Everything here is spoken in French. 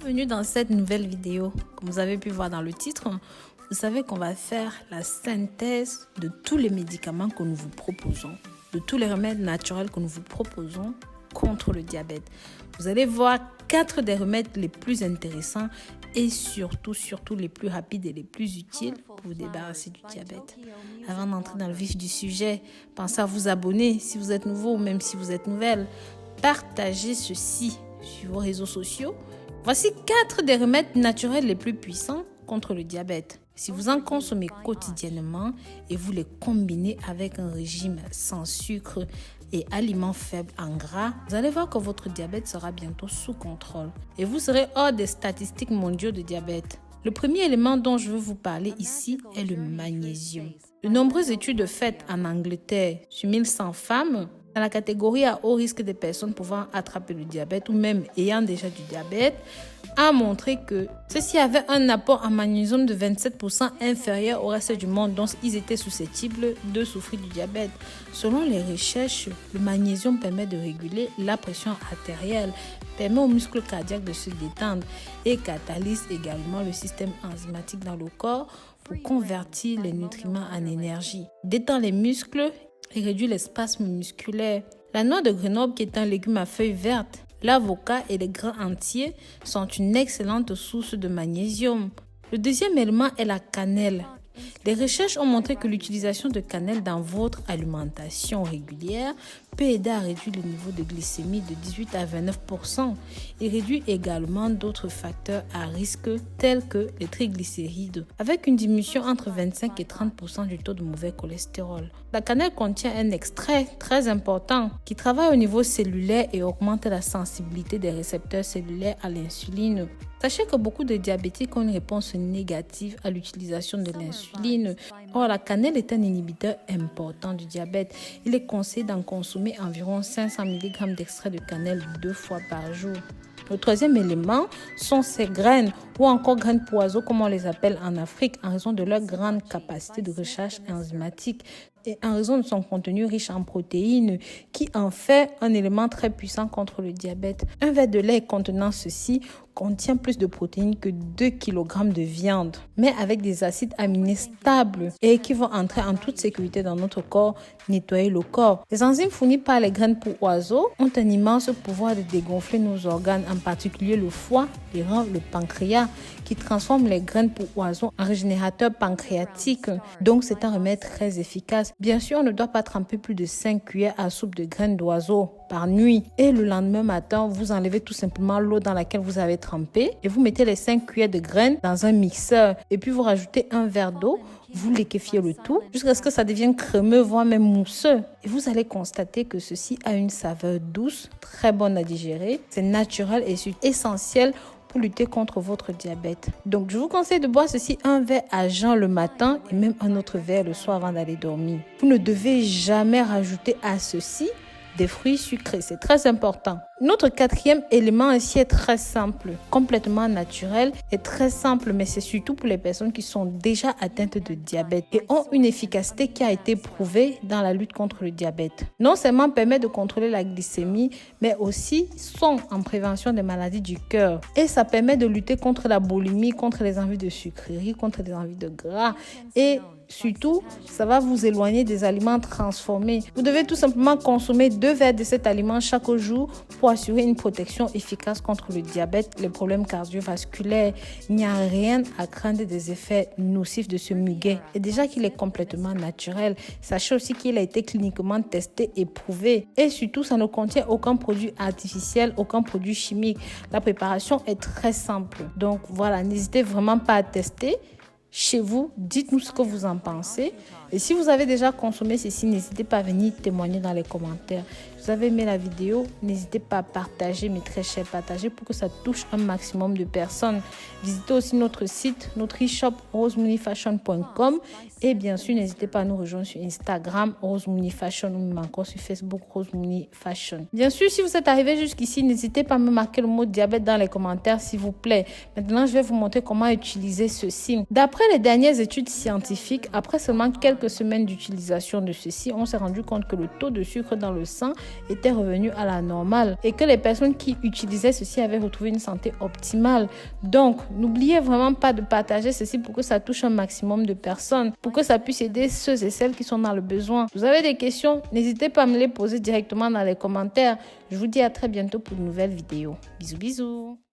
Bienvenue dans cette nouvelle vidéo. Comme vous avez pu voir dans le titre, vous savez qu'on va faire la synthèse de tous les médicaments que nous vous proposons, de tous les remèdes naturels que nous vous proposons contre le diabète. Vous allez voir 4 des remèdes les plus intéressants et surtout les plus rapides et les plus utiles pour vous débarrasser du diabète. Avant d'entrer dans le vif du sujet, pensez à vous abonner si vous êtes nouveau ou même si vous êtes nouvelle. Partagez ceci sur vos réseaux sociaux. Voici 4 des remèdes naturels les plus puissants contre le diabète. Si vous en consommez quotidiennement et vous les combinez avec un régime sans sucre et aliments faibles en gras, vous allez voir que votre diabète sera bientôt sous contrôle et vous serez hors des statistiques mondiaux de diabète. Le premier élément dont je veux vous parler ici est le magnésium. De nombreuses études faites en Angleterre sur 1100 femmes dans la catégorie à haut risque des personnes pouvant attraper le diabète ou même ayant déjà du diabète a montré que ceux-ci avaient un apport en magnésium de 27% inférieur au reste du monde, dont ils étaient susceptibles de souffrir du diabète. Selon les recherches, le magnésium permet de réguler la pression artérielle, permet aux muscles cardiaques de se détendre et catalyse également le système enzymatique dans le corps pour convertir les nutriments en énergie, détend les muscles et réduit les spasmes musculaires. La noix de Grenoble, qui est un légume à feuilles vertes, l'avocat et les grains entiers sont une excellente source de magnésium. Le deuxième élément est la cannelle. Les recherches ont montré que l'utilisation de cannelle dans votre alimentation régulière peut aider à réduire le niveau de glycémie de 18 à 29% et réduit également d'autres facteurs à risque tels que les triglycérides, avec une diminution entre 25 et 30% du taux de mauvais cholestérol. La cannelle contient un extrait très important qui travaille au niveau cellulaire et augmente la sensibilité des récepteurs cellulaires à l'insuline. Sachez que beaucoup de diabétiques ont une réponse négative à l'utilisation de l'insuline. Or, la cannelle est un inhibiteur important du diabète. Il est conseillé d'en consommer environ 500 mg d'extrait de cannelle 2 fois par jour. Le troisième élément sont ces graines ou encore graines poiseaux comme on les appelle en Afrique en raison de leur grande capacité de recharge enzymatique et en raison de son contenu riche en protéines qui en fait un élément très puissant contre le diabète. Un verre de lait contenant ceci contient plus de protéines que 2 kg de viande, mais avec des acides aminés stables et qui vont entrer en toute sécurité dans notre corps, nettoyer le corps. Les enzymes fournies par les graines pour oiseaux ont un immense pouvoir de dégonfler nos organes, en particulier le foie, les reins, le pancréas, qui transforment les graines pour oiseaux en régénérateurs pancréatiques. Donc c'est un remède très efficace. Bien sûr, on ne doit pas tremper plus de 5 cuillères à soupe de graines d'oiseaux par nuit. Et le lendemain matin, vous enlevez tout simplement l'eau dans laquelle vous avez trempé et vous mettez les 5 cuillères de graines dans un mixeur. Et puis vous rajoutez un verre d'eau, vous liquéfiez le tout jusqu'à ce que ça devienne crémeux, voire même mousseux. Et vous allez constater que ceci a une saveur douce, très bonne à digérer. C'est naturel et c'est essentiel pour lutter contre votre diabète. Donc, je vous conseille de boire ceci un verre à jeun le matin et même un autre verre le soir avant d'aller dormir. Vous ne devez jamais rajouter à ceci des fruits sucrés, c'est très important. Notre quatrième élément ici est très simple, complètement naturel et très simple, mais c'est surtout pour les personnes qui sont déjà atteintes de diabète et ont une efficacité qui a été prouvée dans la lutte contre le diabète. Non seulement permet de contrôler la glycémie, mais aussi sont en prévention des maladies du cœur. Et ça permet de lutter contre la boulimie, contre les envies de sucreries, contre les envies de gras et surtout, ça va vous éloigner des aliments transformés. Vous devez tout simplement consommer 2 verres de cet aliment chaque jour pour assurer une protection efficace contre le diabète, les problèmes cardiovasculaires. Il n'y a rien à craindre des effets nocifs de ce muguet. Et déjà qu'il est complètement naturel, sachez aussi qu'il a été cliniquement testé et prouvé. Et surtout, ça ne contient aucun produit artificiel, aucun produit chimique. La préparation est très simple. Donc voilà, n'hésitez vraiment pas à tester chez vous, dites-nous ce que vous en pensez. Et si vous avez déjà consommé ceci, n'hésitez pas à venir témoigner dans les commentaires. Si vous avez aimé la vidéo, n'hésitez pas à partager, mes très chers, partager pour que ça touche un maximum de personnes. Visitez aussi notre site, notre e-shop rosemooneyfashion.com et bien sûr, n'hésitez pas à nous rejoindre sur Instagram, rosemooneyfashion ou même encore sur Facebook, rosemooneyfashion. Bien sûr, si vous êtes arrivé jusqu'ici, n'hésitez pas à me marquer le mot diabète dans les commentaires, s'il vous plaît. Maintenant, je vais vous montrer comment utiliser ceci. D'après les dernières études scientifiques, après seulement quelques quelques semaines d'utilisation de ceci, on s'est rendu compte que le taux de sucre dans le sang était revenu à la normale et que les personnes qui utilisaient ceci avaient retrouvé une santé optimale. Donc, n'oubliez vraiment pas de partager ceci pour que ça touche un maximum de personnes, pour que ça puisse aider ceux et celles qui sont dans le besoin. Vous avez des questions? N'hésitez pas à me les poser directement dans les commentaires. Je vous dis à très bientôt pour de nouvelles vidéos. Bisous, bisous.